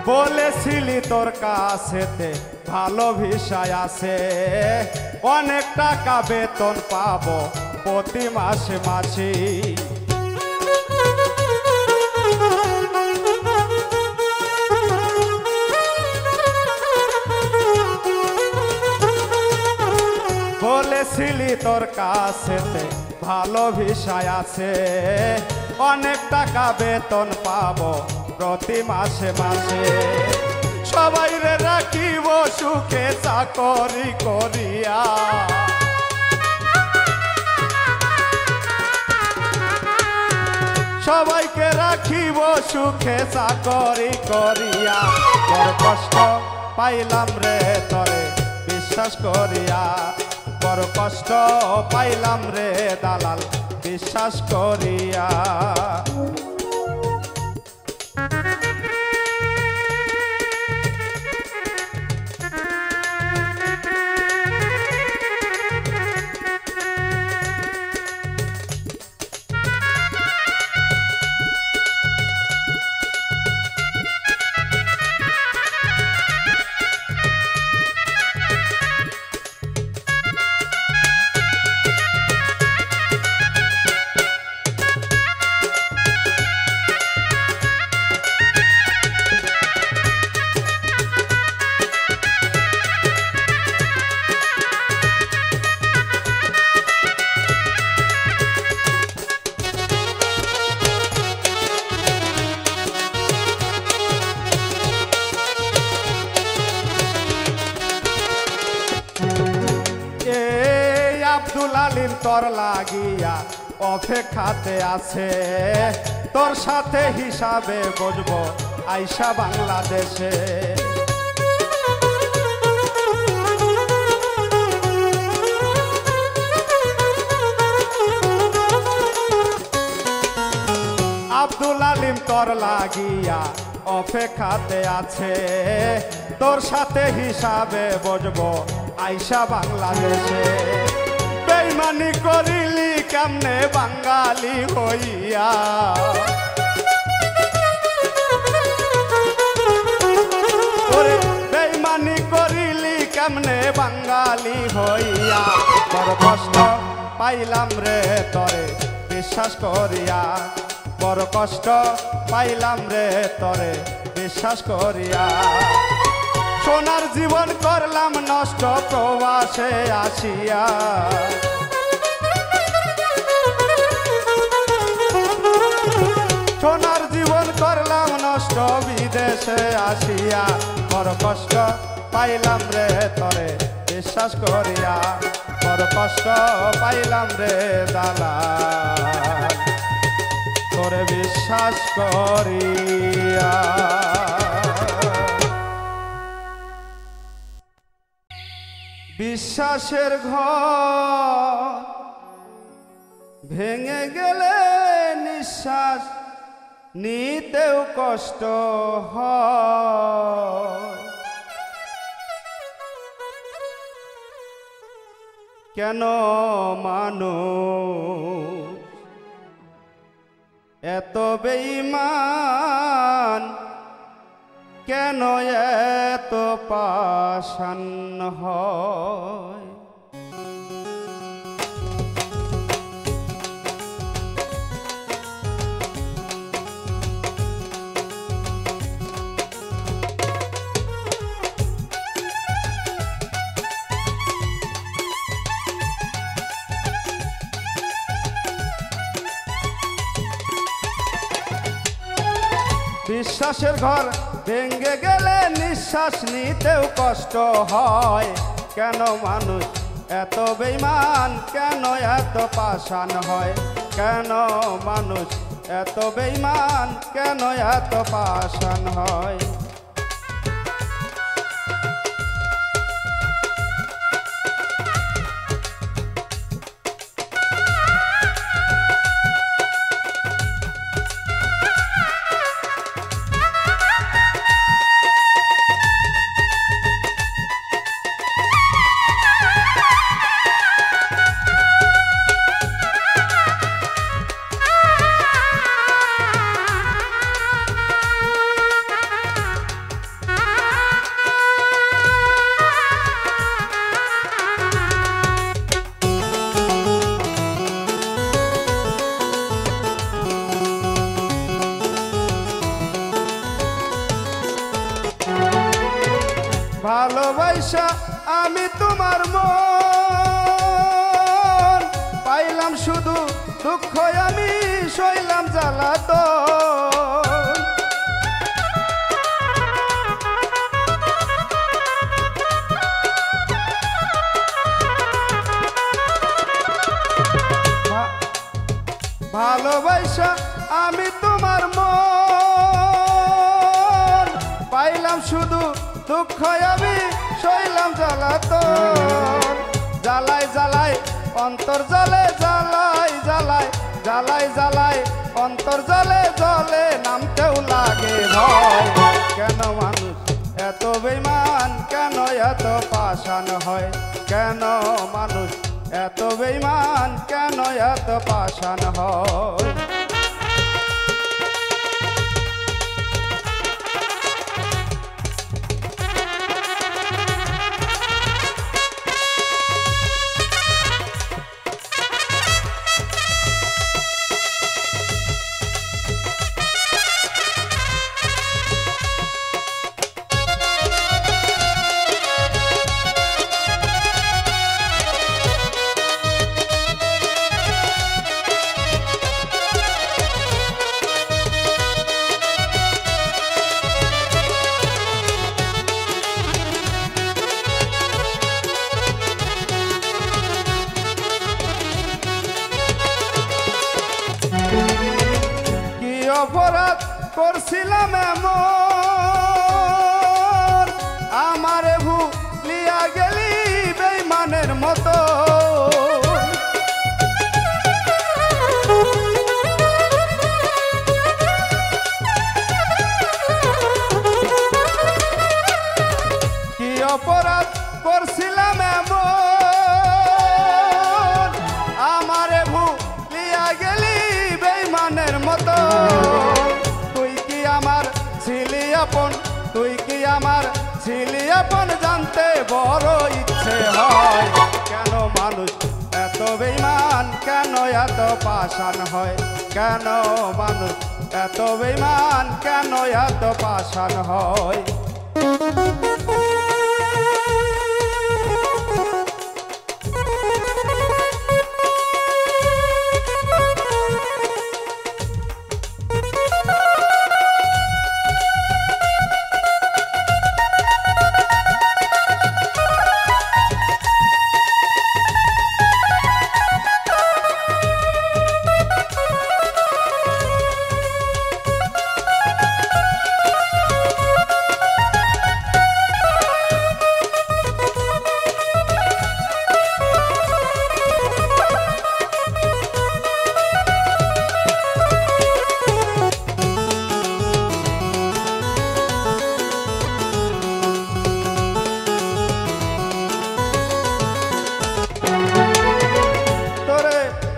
বলেছিলি তোর কাছেতে ভালো ভিসায় আছে, অনেক টাকা বেতন পাবো প্রতি মাসে মাসে। বলেছিলি তোর কাছেতে ভালো বিষয় আছে, অনেক টাকা বেতন পাবো প্রতি মাসে মাসে। সবাই রে রাখিব সুখে চাকরি করিয়া, সবাইকে রাখিব সুখে চাকরি করিয়া। বড় কষ্ট পাইলাম রে তরে বিশ্বাস করিয়া, বড় কষ্ট পাইলাম রে দালাল বিশ্বাস করিয়া। আব্দুল আলিম তোর লাগিয়া অপেক্ষাতে আছে, তোর সাথে হিসাবে বসবো আইসা বাংলাদেশে। আব্দুল আলিম তোর লাগিয়া অপেক্ষাতে আছে, তোর সাথে হিসাবে বসবো আইসা বাংলাদেশে। বেইমানি করিলি কেমনে বাঙালি হইয়া, ওরে বেইমানি করিলি কেমনে বাঙালি হইয়া। বড় কষ্ট পাইলাম রে তরে বিশ্বাস করিয়া, বড় কষ্ট পাইলাম রে তরে বিশ্বাস করিয়া। সোনার জীবন করলাম নষ্ট প্রবাসে আসিয়া, সোনার জীবন করলাম নষ্ট বিদেশে আসিয়া। বড় কষ্ট পাইলাম রে তরে বিশ্বাস করিয়া, বড় কষ্ট পাইলাম রে দালাল তোরে বিশ্বাস করিয়া। বিশ্বাসের ঘর ভেঙে গেলে নিঃশ্বাস নিতেও কষ্ট হয়, কেন মানুষ এত বেঈমান, কেন এত পাষাণ হয়। বিশ্বাসের ঘর ভেঙে গেলে নিঃশ্বাস নিতেও কষ্ট হয়, কেন মানুষ এত বেঈমান, কেন এত পাষাণ হয়, কেন মানুষ এত বেঈমান, কেন এত পাষাণ হয়। ভালোবাসা আমি তোমার মন পাইলাম শুধু দুঃখ আমি সইলাম জ্বালাতন ভালোবাসা আমি তোমার মন পাইলাম শুধু দুঃখ আমি সইলাম জ্বালাতন জ্বালায় জ্বালায় অন্তর জলে জ্বালায় জ্বালায় জ্বালায় জ্বালায় অন্তর জলে জলে নামতেও লাগে ভয় কেন মানুষ এত বেঈমান কেন এত পাষাণ হয় কেন মানুষ এত বেঈমান কেন এত পাষাণ হয় অপরাধ করছিলাম এমন আমারে ভুলিয়া গেলি বেঈমানের মতো কি অপরাধ করছিলাম এমন আমারে ভুলিয়া গেলি বেঈমানের মতো তুই কি আমার ছিলি আপন জানতে বড় ইচ্ছে হয় কেন মানুষ এত বেঈমান কেন এত পাষাণ হয় কেন মানুষ এত বেঈমান কেন এত পাষাণ হয়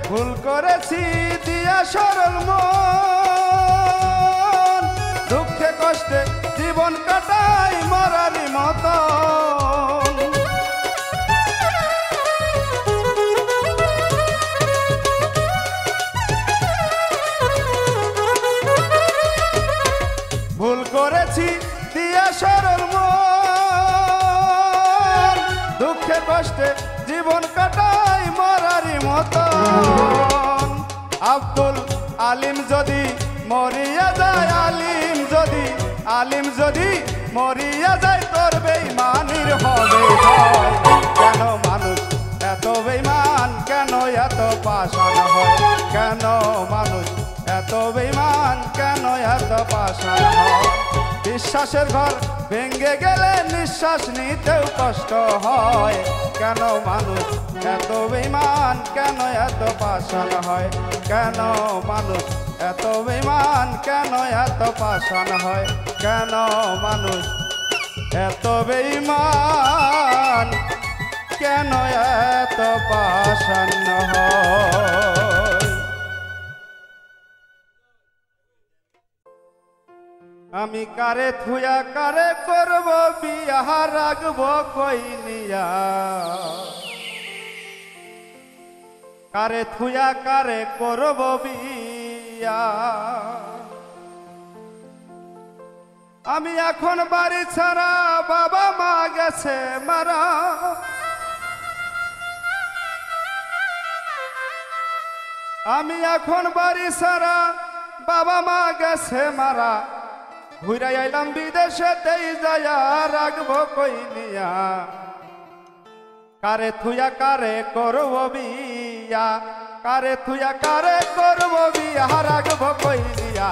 ভুল করেছি দিয়া সরল মন দুঃখে কষ্টে জীবন কাটাই মরারি মতন ভুল করেছি দিয়া সরল মন দুঃখে কষ্টে জীবন কাটাই মরারি মতন আব্দুল আলিম যদি মরিয়া যায় আলিম যদি মরিয়া যায় তোর বেঈমানির হবে কেন মানুষ এত বেঈমান কেন এত পাষাণ হয় কেন মানুষ এত বেঈমান কেন এত পাষাণ হয় বিশ্বাসের ঘর ভেঙে গেলে নিঃশ্বাস নিতেও কষ্ট হয় কেন মানুষ এত বেঈমান কেন এত পাষাণ হয় কেন মানুষ এত বেঈমান কেন এত পাষাণ হয় কেন মানুষ এত বেঈমান কেন এত পাষাণ হয় আমি কারে থুয়া কারে করব বিয়া রাখব কই নিয়া কারে থুয়া কারে করব বিয়া আমি এখন বাড়ি ছাড়া, বাবা মা গেছে মারা। আমি এখন বাড়ি ছাড়া, বাবা মা গেছে মারা। ঘুরে আইলাম বিদেশেতেই যায়া, রাখবো কই নিয়া। কারে থুয়া কারে করব বিয়া, কারে থুয়া কারে করব বিয়া, রাখবো কই নিয়া।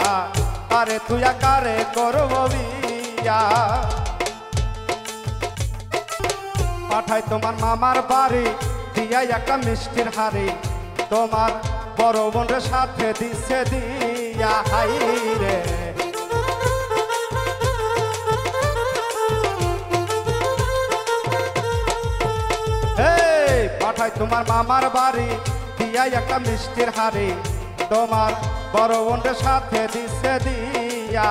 কারে থুয়া কারে করব বিয়া। পাঠাই তোমার মামার বাড়ি, দিয়া একটা মিষ্টির হাড়ি। তোমার বড় বোনের সাথে দিছে দিয়া, হাই রে। পাঠাই তোমার মামার বাড়ি, দিয়া একটা মিষ্টির হাড়ি। তোমার বড় বোনের সাথে দিছে দিয়া।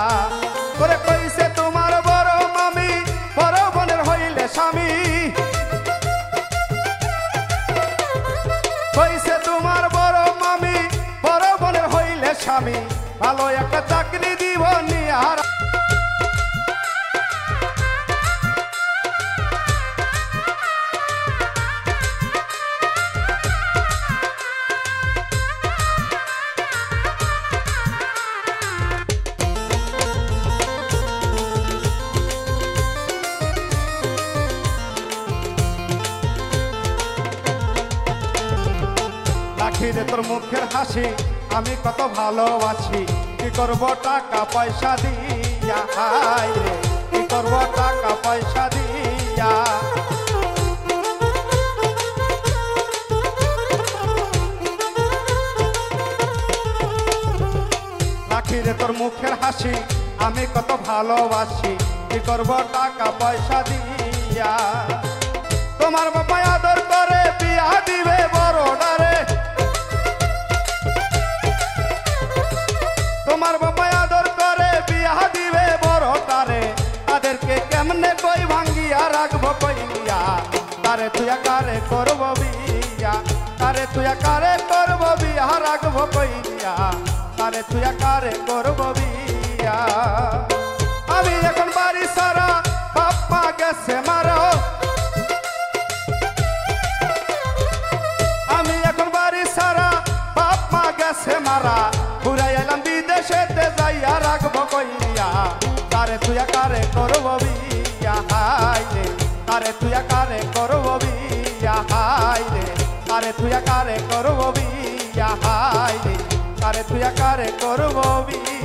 করে কইছে তোমার বড় মামি, বড় বোনের হইলে স্বামী। কইছে তোমার বড় মামি, বড় বোনের হইলে স্বামী। ভালো একটা চাকরি দিব নিয়ার। রে তোর মুখের হাসি, আমি কত ভালোবাসি। কি করব টাকা পয়সা দিয়া, হাই রে। কি করব টাকা পয়সা দিয়া। রাখি রে তোর মুখের হাসি, আমি কত ভালোবাসি। কি করব টাকা পয়সা দিয়া। তোমার বাবা আদর করে বিয়া দিবে বড়ডারে। তোমার বাবা আদর করে বিয়া দিবে বড়টারে। তাদেরকে কেমনে কই ভাঙ্গিয়া, রাখবো কই নিয়া। তারে তুয়া কারে করব বিয়া, তারে তুয়া কারে করব বিয়া, রাখবো কই নিয়া। তারে তুয়া কারে করব বিয়া। আমি এখন বাড়ি সারা, বাপ্পা গেছে মারা। আমি এখন বাড়ি সারা, বাপ্পা গেছে মারা। ঘুরাই এলাম বিদেশেতে যাইয়া, রাখবো কই নিয়া। তারে তুয়া কারে করব বিয়া, হাই রে। তারে তুয়া কারে করব বিয়া, হাই রে। তারে তুয়া কারে করব বিয়া, হাই রে। তারে তুয়া কারে করব বিয়া।